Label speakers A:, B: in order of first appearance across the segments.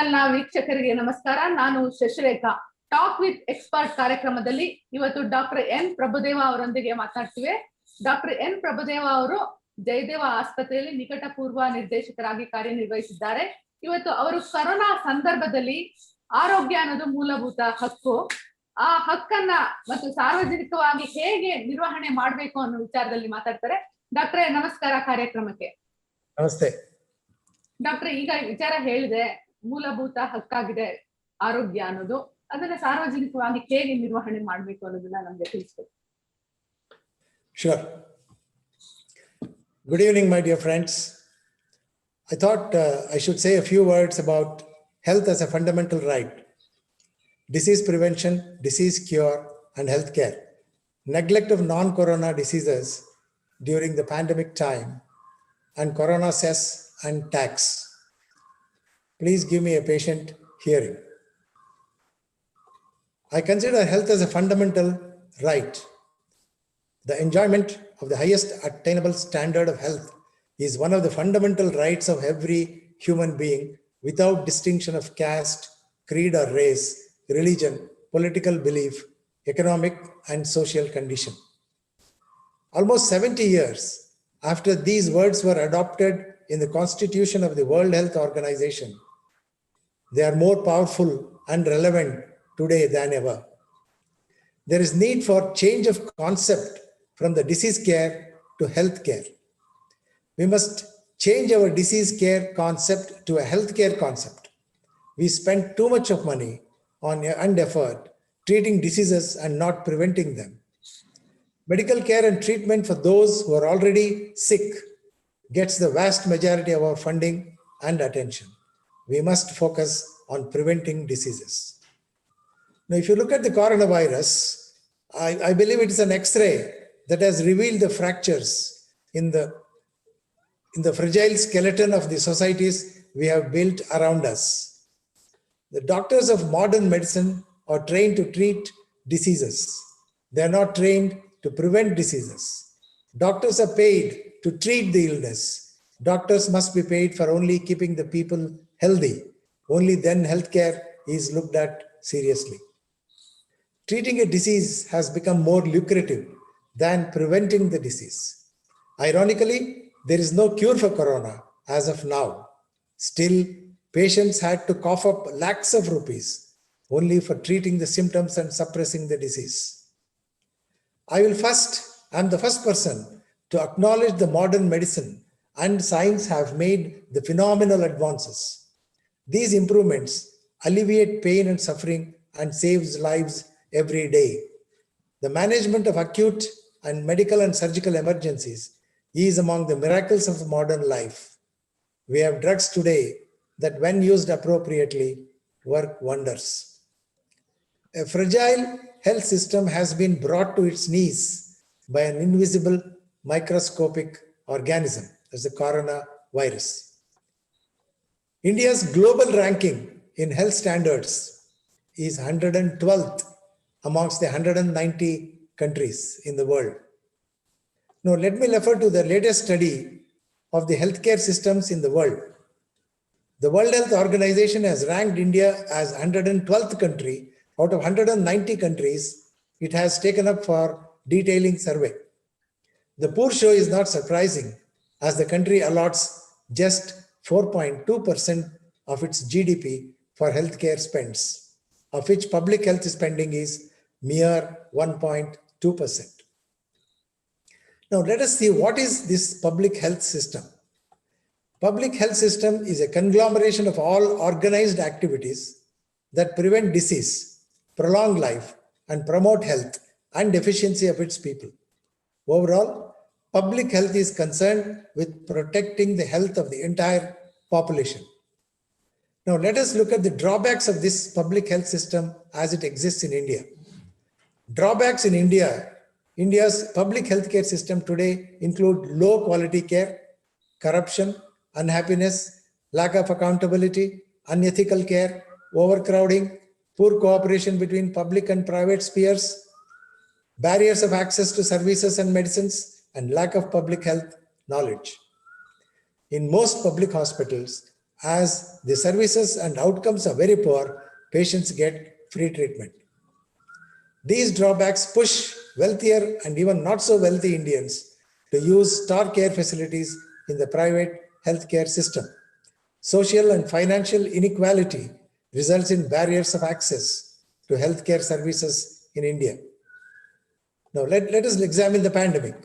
A: ಚಾನೆಲ್ನ ವೀಕ್ಷಕರಿಗೆ ನಮಸ್ಕಾರ. ನಾನು ಶಶಿರೇಖಾ. ಟಾಕ್ ವಿತ್ ಎಕ್ಸ್ಪರ್ಟ್ ಕಾರ್ಯಕ್ರಮದಲ್ಲಿ ಇವತ್ತು ಡಾಕ್ಟರ್ ಎನ್ ಪ್ರಭುದೇವ ಅವರೊಂದಿಗೆ ಮಾತಾಡ್ತೀವಿ. ಡಾಕ್ಟರ್ ಎನ್ ಪ್ರಭುದೇವ ಅವರು ಜಯದೇವ ಆಸ್ಪತ್ರೆಯಲ್ಲಿ ನಿಕಟಪೂರ್ವ ನಿರ್ದೇಶಕರಾಗಿ ಕಾರ್ಯನಿರ್ವಹಿಸಿದ್ದಾರೆ. ಇವತ್ತು ಅವರು ಕೊರೋನಾ ಸಂದರ್ಭದಲ್ಲಿ ಆರೋಗ್ಯ ಅನ್ನೋದು ಮೂಲಭೂತ ಹಕ್ಕು, ಆ ಹಕ್ಕನ್ನ ಮತ್ತು ಸಾರ್ವಜನಿಕವಾಗಿ ಹೇಗೆ ನಿರ್ವಹಣೆ ಮಾಡಬೇಕು ಅನ್ನೋ ವಿಚಾರದಲ್ಲಿ ಮಾತಾಡ್ತಾರೆ. ಡಾಕ್ಟ್ರೇ ನಮಸ್ಕಾರ ಕಾರ್ಯಕ್ರಮಕ್ಕೆ.
B: ನಮಸ್ತೆ
A: ಡಾಕ್ಟ್ರೆ, ಈಗ ವಿಚಾರ ಹೇಳಿದೆ, ಮೂಲಭೂತ ಹಕ್ಕಾಗಿದೆ ಆರೋಗ್ಯ ಅನ್ನೋದು. ಅದನ್ನ ಸಾರ್ವಜನಿಕವಾಗಿ ಹೇಗೆ ನಿರ್ವಹಣೆ ಮಾಡಬೇಕು ಅನ್ನೋದನ್ನ ನಮ್ಗೆ ತಿಳಿಸ್ಬೇಕು.
B: Sure. Good evening, my dear friends. I thought I should say a few words about health as a fundamental right. Disease prevention, disease cure, and healthcare. Neglect of non-corona diseases during the pandemic time, and corona cess and tax. Please give me a patient hearing. I consider health as a fundamental right. The enjoyment of the highest attainable standard of health is one of the fundamental rights of every human being without distinction of caste, creed or race, religion, political belief, economic and social condition. Almost 70 years after these words were adopted in the Constitution of the World Health Organization, they are more powerful and relevant today than ever. There is need for change of concept from the disease care to health care. We must change our disease care concept to a health care concept. We spend too much of money and effort treating diseases and not preventing them. Medical care and treatment for those who are already sick gets the vast majority of our funding and attention. We must focus on preventing diseases. Now, if you look at the coronavirus, I believe it is an X-ray that has revealed the fractures in the fragile skeleton of the societies we have built around us. The doctors of modern medicine are trained to treat diseases. They are not trained to prevent diseases. Doctors are paid to treat the illness. Doctors must be paid for only keeping the people healthy. Only then healthcare is looked at seriously. Treating a disease has become more lucrative than preventing the disease. Ironically, there is no cure for corona as of now. Still, patients had to cough up lakhs of rupees only for treating the symptoms and suppressing the disease. I'm the first person to acknowledge the modern medicine and science have made the phenomenal advances. These improvements alleviate pain and suffering and saves lives every day. The management of acute and medical and surgical emergencies is among the miracles of modern life. We have drugs today that, when used appropriately, work wonders. A fragile health system has been brought to its knees by an invisible microscopic organism, as the coronavirus. India's global ranking in health standards is 112th amongst the 190 countries in the world. Now, let me refer to the latest study of the healthcare systems in the world. The World Health Organization has ranked India as 112th country out of 190 countries it has taken up for detailing survey. The poor show is not surprising, as the country allots just 4.2% of its GDP for healthcare spends, of which public health spending is mere 1.2%. Now, let us see what is this public health system. Public health system is a conglomeration of all organized activities that prevent disease, prolong life, and promote health and efficiency of its people. Overall, public health is concerned with protecting the health of the entire population. Now, let us look at the drawbacks of this public health system as it exists in India. Drawbacks in India's public healthcare system today include low quality care, corruption, unhappiness, lack of accountability, unethical care, overcrowding, poor cooperation between public and private spheres, barriers of access to services and medicines, and lack of public health knowledge. In most public hospitals, As the services and outcomes are very poor, patients get free treatment. These drawbacks push wealthier and even not so wealthy Indians to use star care facilities in the private healthcare system. Social and financial inequality results in barriers of access to healthcare services in India. Now, let us examine the pandemic.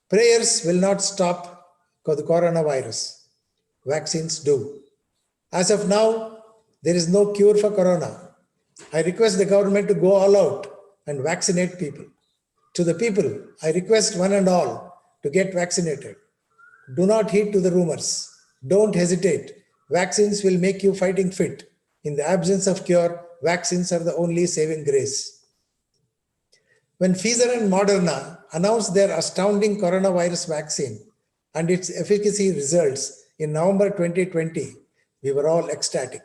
B: Prayers will not stop the coronavirus. Vaccines do. As of now, there is no cure for corona. I request the government to go all out and vaccinate people. To the people, I request one and all to get vaccinated. Do not heed to the rumors. Don't hesitate. Vaccines will make you fighting fit. In the absence of cure, vaccines are the only saving grace. When Pfizer and Moderna announced their astounding coronavirus vaccine and its efficacy results in November 2020, we were all ecstatic.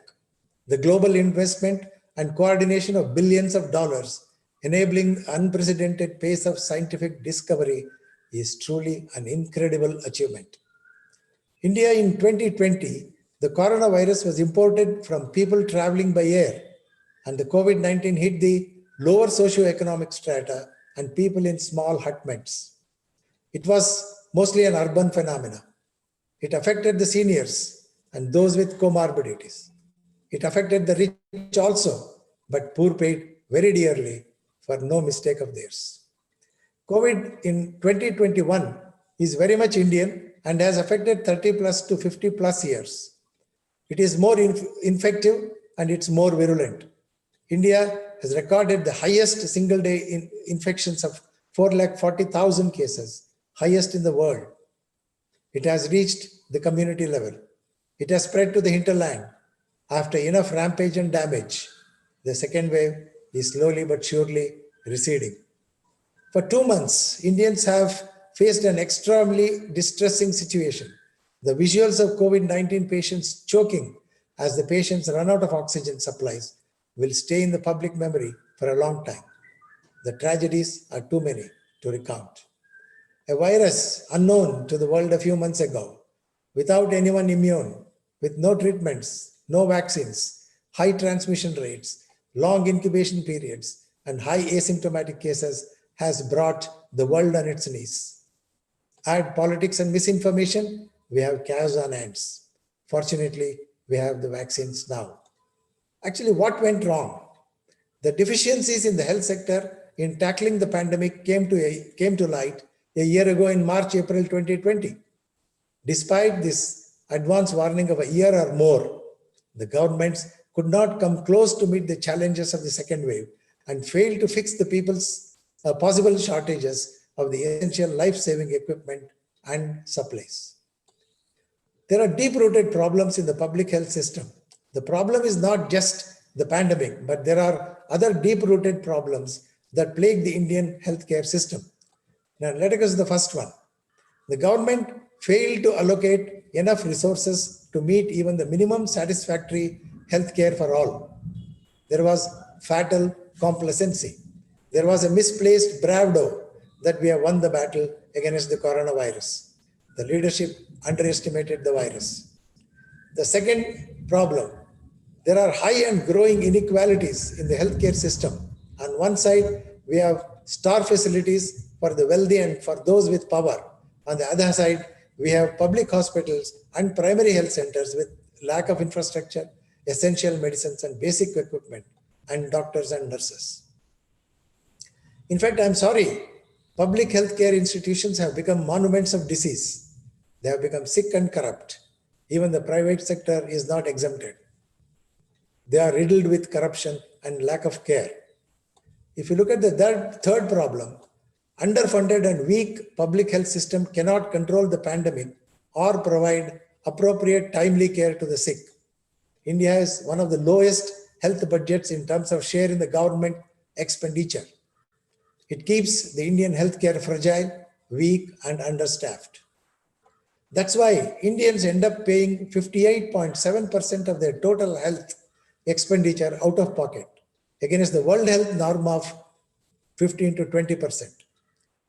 B: The global investment and coordination of billions of dollars enabling unprecedented pace of scientific discovery is truly an incredible achievement. India in 2020, the coronavirus was imported from people traveling by air, and the COVID-19 hit the lower socioeconomic strata and people in small hutments. It was mostly an urban phenomenon. It affected the seniors and those with comorbidities. It affected the rich also, but poor paid very dearly for no mistake of theirs. COVID in 2021 is very much Indian and has affected 30 plus to 50 plus years. It is more infective and it's more virulent. India has recorded the highest single day infections of 440,000 cases, highest in the world. It has reached the community level. It has spread to the hinterland. After enough rampage and damage, the second wave is slowly but surely receding. For 2 months, Indians have faced an extremely distressing situation. The visuals of COVID-19 patients choking as the patients run out of oxygen supplies will stay in the public memory for a long time. The tragedies are too many to recount. A virus unknown to the world a few months ago, without anyone immune, with no treatments, no vaccines, high transmission rates, long incubation periods, and high asymptomatic cases has brought the world on its knees. Add politics and misinformation, we have chaos on hands. Fortunately, we have the vaccines now. Actually, what went wrong? The deficiencies in the health sector in tackling the pandemic came to light a year ago in March, April 2020. Despite this advance warning of a year or more, the governments could not come close to meet the challenges of the second wave and failed to fix the people's possible shortages of the essential life-saving equipment and supplies. There are deep-rooted problems in the public health system. The problem is not just the pandemic, but there are other deep-rooted problems that plague the Indian healthcare system. Now, let us go to the first one. The government failed to allocate enough resources to meet even the minimum satisfactory healthcare for all. There was fatal complacency. There was a misplaced bravado that we have won the battle against the coronavirus. The leadership underestimated the virus. The second problem, there are high and growing inequalities in the healthcare system. On one side, we have star facilities for the wealthy and for those with power. On the other side, we have public hospitals and primary health centers with lack of infrastructure, essential medicines and basic equipment, and doctors and nurses. In fact, I'm sorry, public healthcare institutions have become monuments of disease. They have become sick and corrupt. Even the private sector is not exempted. They are riddled with corruption and lack of care. If you look at the third problem, underfunded and weak public health system cannot control the pandemic or provide appropriate timely care to the sick. India has one of the lowest health budgets in terms of share in the government expenditure. It keeps the Indian healthcare fragile, weak, and understaffed. That's why Indians end up paying 58.7% of their total health expenditure out of pocket against the World Health norm of 15 to 20%.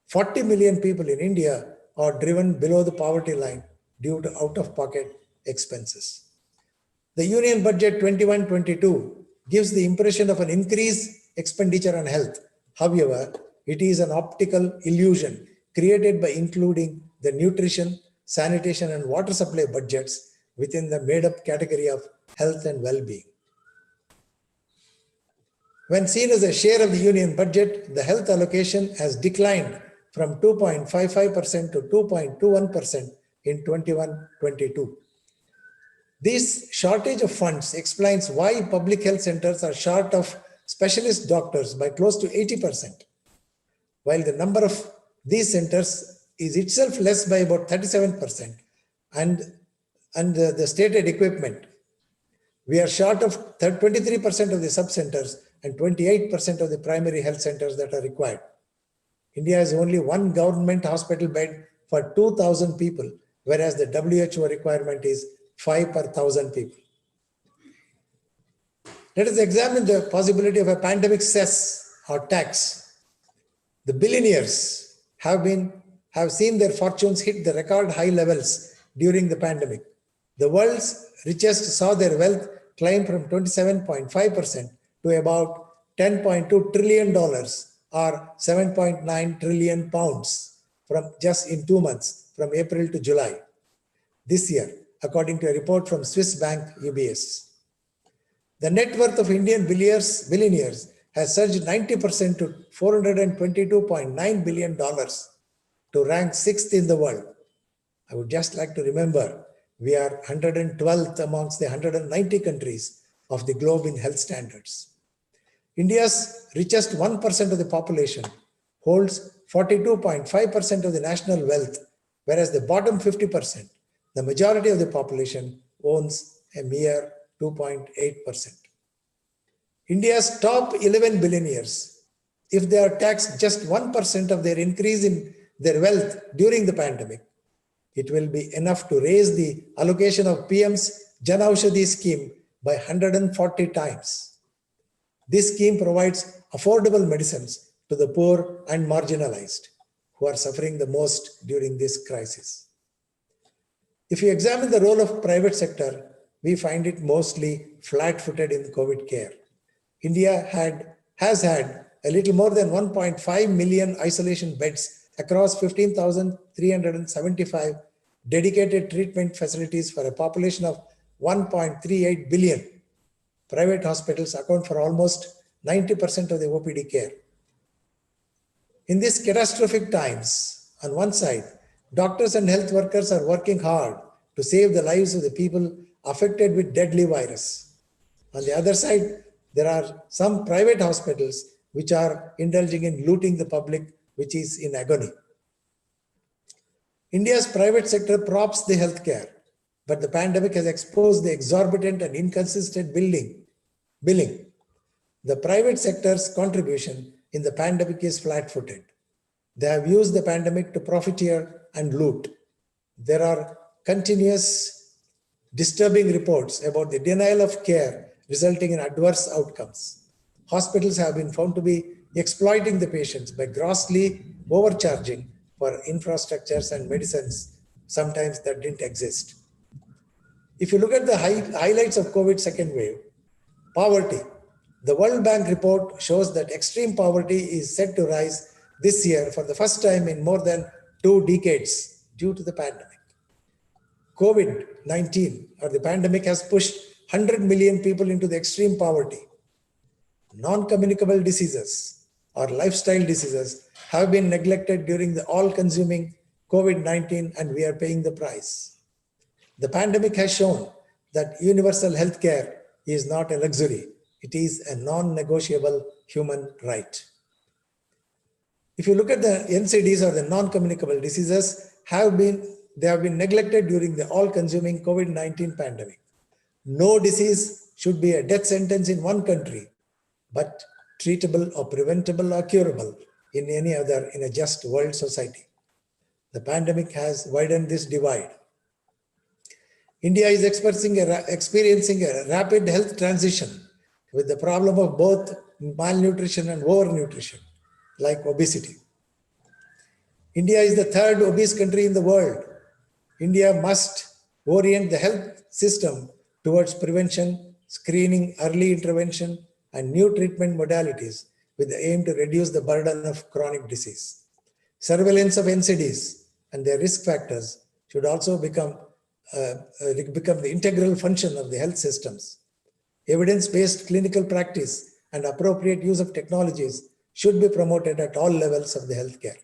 B: 40 million people in India are driven below the poverty line due to out-of-pocket expenses. The Union Budget 21-22 gives the impression of an increased expenditure on health. However, it is an optical illusion created by including the nutrition, sanitation, and water supply budgets within the made-up category of health and well-being. When seen as a share of the union budget, the health allocation has declined from 2.55% to 2.21% in 21-22. This shortage of funds explains why public health centers are short of specialist doctors by close to 80%, while the number of these centers is itself less by about 37%, and the stated equipment. We are short of 23% of the sub-centers and 28% of the primary health centers that are required. India has only one government hospital bed for 2,000 people, whereas the WHO requirement is 5 per 1,000 people. Let us examine the possibility of a pandemic cess or tax. The billionaires have seen their fortunes hit the record high levels during the pandemic. The world's richest saw their wealth climb from 27.5% to about $10.2 trillion or 7.9 trillion pounds from just in 2 months, from April to July this year, according to a report from Swiss bank UBS. The net worth of Indian billionaires has surged 90% to $422.9 billion to rank 6th in the world. I would just like to remember, we are 112th amongst the 190 countries of the globe in health standards. India's richest 1% of the population holds 42.5% of the national wealth, whereas the bottom 50%, the majority of the population, owns a mere 2.8%. India's top 11 billionaires, if they are taxed just 1% of their increase in their wealth during the pandemic, it will be enough to raise the allocation of PM's Jan Aushadhi scheme by 140 times. This scheme provides affordable medicines to the poor and marginalized, who are suffering the most during this crisis. If you examine the role of private sector, we find it mostly flat-footed in COVID care. India has had a little more than 1.5 million isolation beds across 15,375 dedicated treatment facilities for a population of 1.38 billion. Private hospitals account for almost 90% of the OPD care. In these catastrophic times, on one side, doctors and health workers are working hard to save the lives of the people affected with deadly virus. On the other side, there are some private hospitals which are indulging in looting the public, which is in agony. India's private sector props the healthcare, but the pandemic has exposed the exorbitant and inconsistent billing. The private sector's contribution in the pandemic is flat-footed. They have used the pandemic to profiteer and loot. There are continuous disturbing reports about the denial of care resulting in adverse outcomes. Hospitals have been found to be exploiting the patients by grossly overcharging for infrastructures and medicines, sometimes that didn't exist. If you look at the highlights of COVID second wave, poverty. The World Bank report shows that extreme poverty is set to rise this year for the first time in more than 2 decades due to the pandemic. COVID-19 or the pandemic has pushed 100 million people into the extreme poverty. Non-communicable diseases or lifestyle diseases have been neglected during the all-consuming COVID-19, and we are paying the price. The pandemic has shown that universal health care is not a luxury. It is a non-negotiable human right. If you look at the NCDs or the non-communicable diseases, they have been neglected during the all-consuming COVID-19 pandemic. No disease should be a death sentence in one country, but treatable or preventable or curable in any other in a just world society. The pandemic has widened this divide. India is experiencing a rapid health transition with the problem of both malnutrition and overnutrition, like obesity. India is the 3rd obese country in the world. India must orient the health system towards prevention, screening, early intervention, and new treatment modalities with the aim to reduce the burden of chronic disease. Surveillance of NCDs and their risk factors should also become the integral function of the health systems. Evidence-based clinical practice and appropriate use of technologies should be promoted at all levels of the healthcare.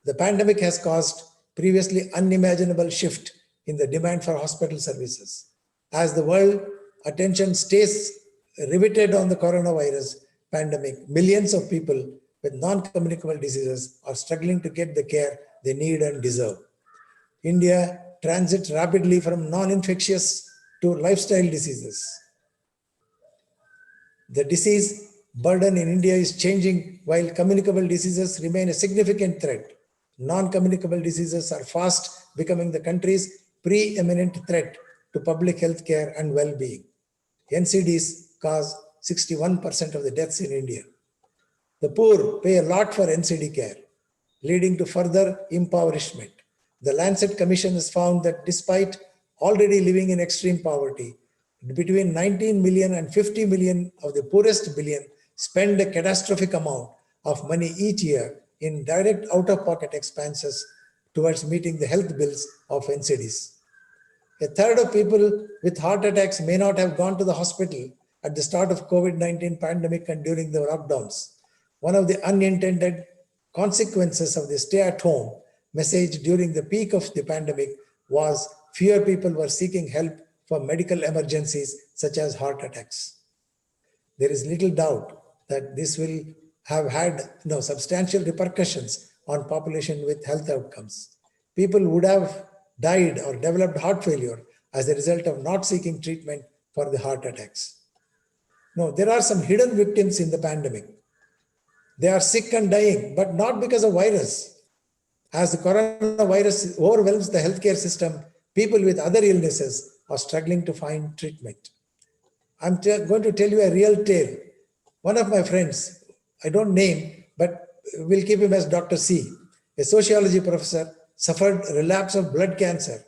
B: The pandemic has caused previously unimaginable shift in the demand for hospital services. As the world attention stays riveted on the coronavirus pandemic, millions of people with non-communicable diseases are struggling to get the care they need and deserve. India transits rapidly from non-infectious to lifestyle diseases. The disease burden in India is changing while communicable diseases remain a significant threat. Non-communicable diseases are fast becoming the country's preeminent threat to public health care and well-being. NCDs cause 61% of the deaths in India. The poor pay a lot for NCD care, leading to further impoverishment. The Lancet Commission has found that despite already living in extreme poverty, between 19 million and 50 million of the poorest billion spend a catastrophic amount of money each year in direct out-of-pocket expenses towards meeting the health bills of NCDs. A third of people with heart attacks may not have gone to the hospital at the start of COVID-19 pandemic and during the lockdowns. One of the unintended consequences of the stay-at-home message during the peak of the pandemic was fewer people were seeking help for medical emergencies such as heart attacks. There is little doubt that this will have had substantial repercussions on population with health outcomes. People would have died or developed heart failure as a result of not seeking treatment for the heart attacks. No, there are some hidden victims in the pandemic. They are sick and dying, but not because of virus. As the coronavirus overwhelms the healthcare system, people with other illnesses are struggling to find treatment. I'm going to tell you a real tale. One of my friends, I don't name, but we'll keep him as Dr. C, a sociology professor, suffered a relapse of blood cancer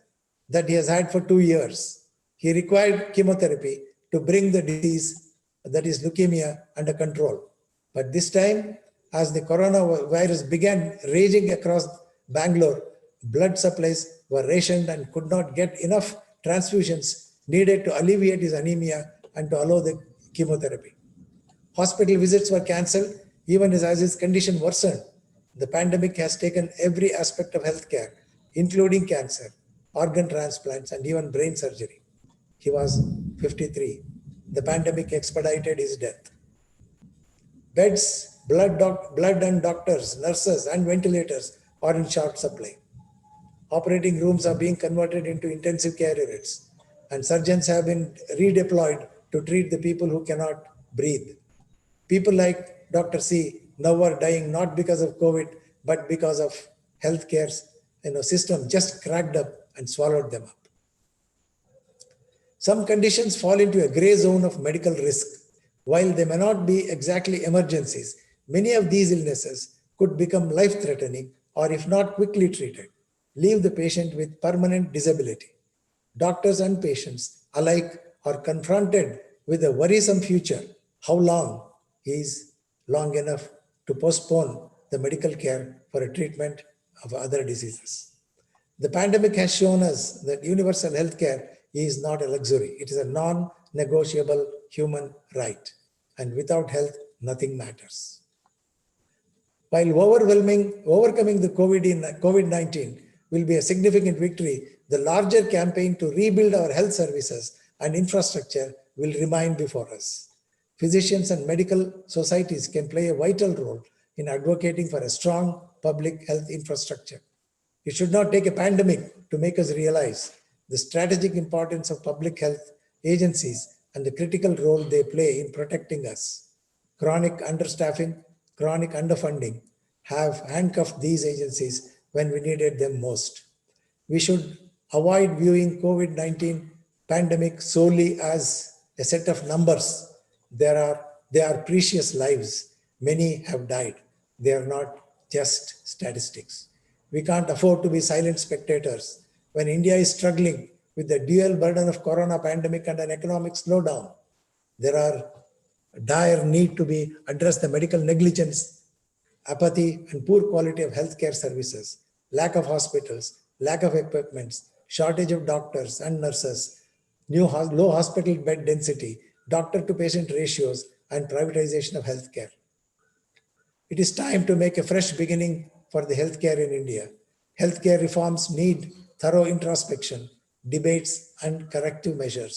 B: that he has had for 2 years. He required chemotherapy to bring the disease, that is leukemia, under control. But this time, as the coronavirus began raging across Bangalore, blood supplies were rationed and could not get enough transfusions needed to alleviate his anemia and to allow the chemotherapy. Hospital visits were cancelled even as his condition worsened. The pandemic has taken every aspect of healthcare, including cancer, organ transplants, and even brain surgery. He was 53. The pandemic expedited his death. Beds, blood and doctors, nurses, and ventilators are in short supply. Operating rooms are being converted into intensive care units, and surgeons have been redeployed to treat the people who cannot breathe. People like Dr. C now are dying not because of COVID, but because of healthcare's system just cracked up and swallowed them up. Some conditions fall into a gray zone of medical risk. While they may not be exactly emergencies, many of these illnesses could become life-threatening or, if not quickly treated, leave the patient with permanent disability. Doctors and patients alike are confronted with a worrisome future. How long is long enough to postpone the medical care for a treatment of other diseases? The pandemic has shown us that universal health care is not a luxury. It is a non-negotiable human right. And without health, nothing matters. While overcoming the COVID-19 will be a significant victory, the larger campaign to rebuild our health services and infrastructure will remain before us. Physicians and medical societies can play a vital role in advocating for a strong public health infrastructure. It should not take a pandemic to make us realize the strategic importance of public health agencies and the critical role they play in protecting us. Chronic understaffing, chronic underfunding have handcuffed these agencies when we needed them most. We should avoid viewing COVID-19 pandemic solely as a set of numbers. They are precious lives. Many have died. They are not just statistics. We can't afford to be silent spectators. When India is struggling with the dual burden of corona pandemic and an economic slowdown. There are dire need to be addressed the medical negligence, apathy, and poor quality of healthcare services, lack of hospitals, lack of equipments, shortage of doctors and nurses, low hospital bed density, doctor to patient ratios, and privatization of healthcare. It is time to make a fresh beginning for the healthcare in India. Healthcare reforms need thorough introspection, debates, and corrective measures.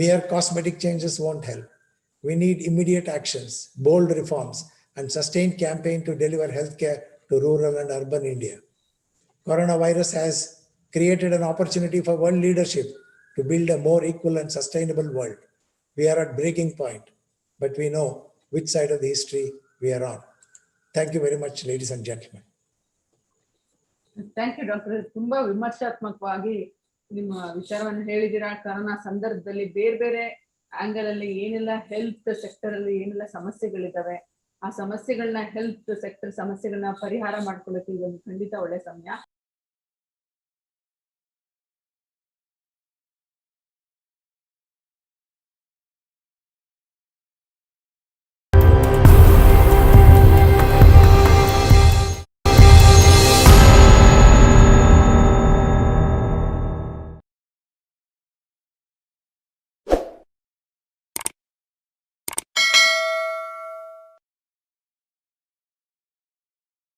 B: Mere cosmetic changes won't help. We need immediate actions, bold reforms, and sustained campaign to deliver healthcare to rural and urban India. Coronavirus has created an opportunity for world leadership to build a more equal and sustainable world. We are at breaking point, but we know which side of the history we are on. Thank you very much, ladies and gentlemen.
A: Thank you doctor. ತುಂಬಾ ವಿಮರ್ಶಾತ್ಮಕವಾಗಿ ನಿಮ್ಮ ವಿಚಾರವನ್ನು ಹೇಳಿದಿರಾ. Corona ಸಂದರ್ಭದಲ್ಲಿ ಬೇರೆ ಬೇರೆ angle ಅಲ್ಲಿ ಏನೆಲ್ಲ health sector ಅಲ್ಲಿ ಏನೆಲ್ಲ ಸಮಸ್ಯೆಗಳಿದಾವೆ, ಆ ಸಮಸ್ಯೆಗಳನ್ನ ಹೆಲ್ತ್ ಸೆಕ್ಟರ್ ಸಮಸ್ಯೆಗಳನ್ನ ಪರಿಹಾರ ಮಾಡ್ಕೊಳ್ಳೋಕೆ ಇದೊಂದು ಖಂಡಿತ ಒಳ್ಳೆ ಸಮಯ.